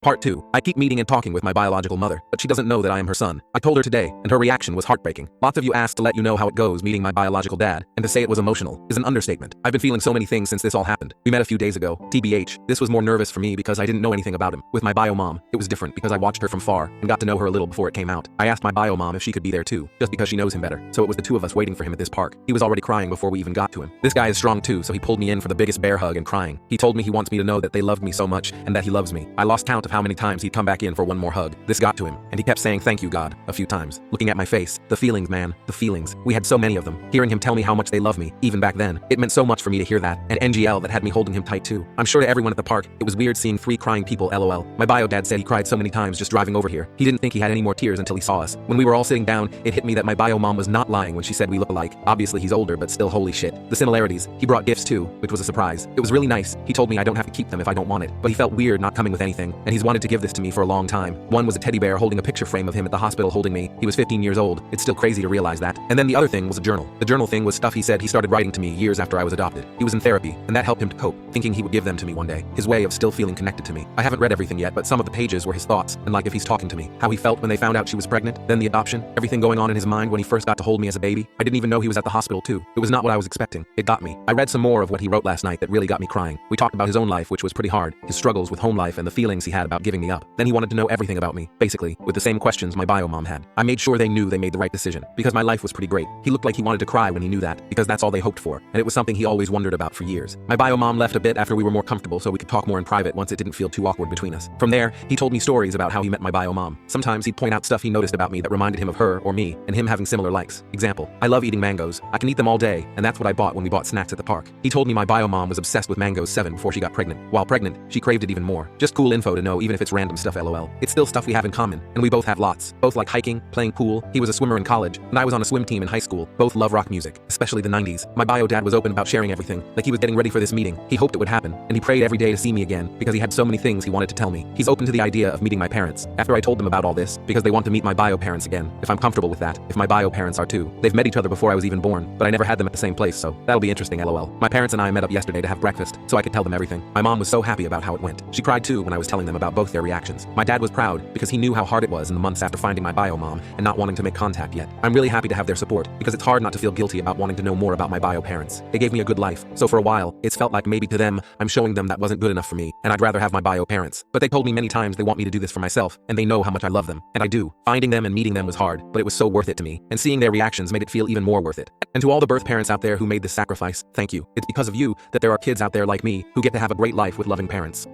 Part 2. I keep meeting and talking with my biological mother, but she doesn't know that I am her son. I told her today, and her reaction was heartbreaking. Lots of you asked to let you know how it goes meeting my biological dad, and to say it was emotional is an understatement. I've been feeling so many things since this all happened. We met a few days ago. TBH, this was more nervous for me because I didn't know anything about him. With my bio mom, it was different because I watched her from far and got to know her a little before it came out. I asked my bio mom if she could be there too, just because she knows him better. So it was the two of us waiting for him at this park. He was already crying before we even got to him. This guy is strong too, so he pulled me in for the biggest bear hug and crying. He told me he wants me to know that they loved me so much and that he loves me. I lost count of how many times he'd come back in for one more hug. This got to him, and he kept saying thank you, God, a few times. Looking at my face, the feelings, man, the feelings. We had so many of them. Hearing him tell me how much they love me, even back then, it meant so much for me to hear that, and NGL that had me holding him tight too. I'm sure to everyone at the park, it was weird seeing 3 crying people, lol. My bio dad said he cried so many times just driving over here. He didn't think he had any more tears until he saw us. When we were all sitting down, it hit me that my bio mom was not lying when she said we look alike. Obviously he's older, but still holy shit. The similarities. He brought gifts too, which was a surprise. It was really nice. He told me I don't have to keep them if I don't want it, but he felt weird not coming with anything, and he's wanted to give this to me for a long time. One was a teddy bear holding a picture frame of him at the hospital holding me. He was 15 years old. It's still crazy to realize that. And then the other thing was a journal. The journal thing was stuff he said he started writing to me years after I was adopted. He was in therapy, and that helped him to cope, thinking he would give them to me one day. His way of still feeling connected to me. I haven't read everything yet, but some of the pages were his thoughts, and like if he's talking to me. How he felt when they found out she was pregnant, then the adoption, everything going on in his mind when he first got to hold me as a baby. I didn't even know he was at the hospital too. It was not what I was expecting. It got me. I read some more of what he wrote last night that really got me crying. We talked about his own life, which was pretty hard, his struggles with home life and the feelings he had about giving me up. Then he wanted to know everything about me, basically, with the same questions my bio mom had. I made sure they knew they made the right decision, because my life was pretty great. He looked like he wanted to cry when he knew that, because that's all they hoped for, and it was something he always wondered about for years. My bio mom left a bit after we were more comfortable so we could talk more in private once it didn't feel too awkward between us. From there, he told me stories about how he met my bio mom. Sometimes he'd point out stuff he noticed about me that reminded him of her or me, and him having similar likes. Example, I love eating mangoes. I can eat them all day, and that's what I bought when we bought snacks at the park. He told me my bio mom was obsessed with mangoes 7 before she got pregnant. While pregnant, she craved it even more. Just cool info to know even if it's random stuff, lol. It's still stuff we have in common, and we both have lots. Both like hiking, playing pool. He was a swimmer in college, and I was on a swim team in high school. Both love rock music, especially the 90s. My bio dad was open about sharing everything, like he was getting ready for this meeting. He hoped it would happen, and he prayed every day to see me again, because he had so many things he wanted to tell me. He's open to the idea of meeting my parents, after I told them about all this, because they want to meet my bio parents again, if I'm comfortable with that, if my bio parents are too. They've met each other before I was even born, but I never had them at the same place, so that'll be interesting, lol. My parents and I met up yesterday to have breakfast, so I could tell them everything. My mom was so happy about how it went. She cried too when I was telling them about both their reactions. My dad was proud, because he knew how hard it was in the months after finding my bio mom and not wanting to make contact yet. I'm really happy to have their support, because it's hard not to feel guilty about wanting to know more about my bio parents. They gave me a good life, so for a while, it's felt like maybe to them, I'm showing them that wasn't good enough for me, and I'd rather have my bio parents. But they told me many times they want me to do this for myself, and they know how much I love them, and I do. Finding them and meeting them was hard, but it was so worth it to me, and seeing their reactions made it feel even more worth it. And to all the birth parents out there who made this sacrifice, thank you. It's because of you that there are kids out there like me who get to have a great life with loving parents.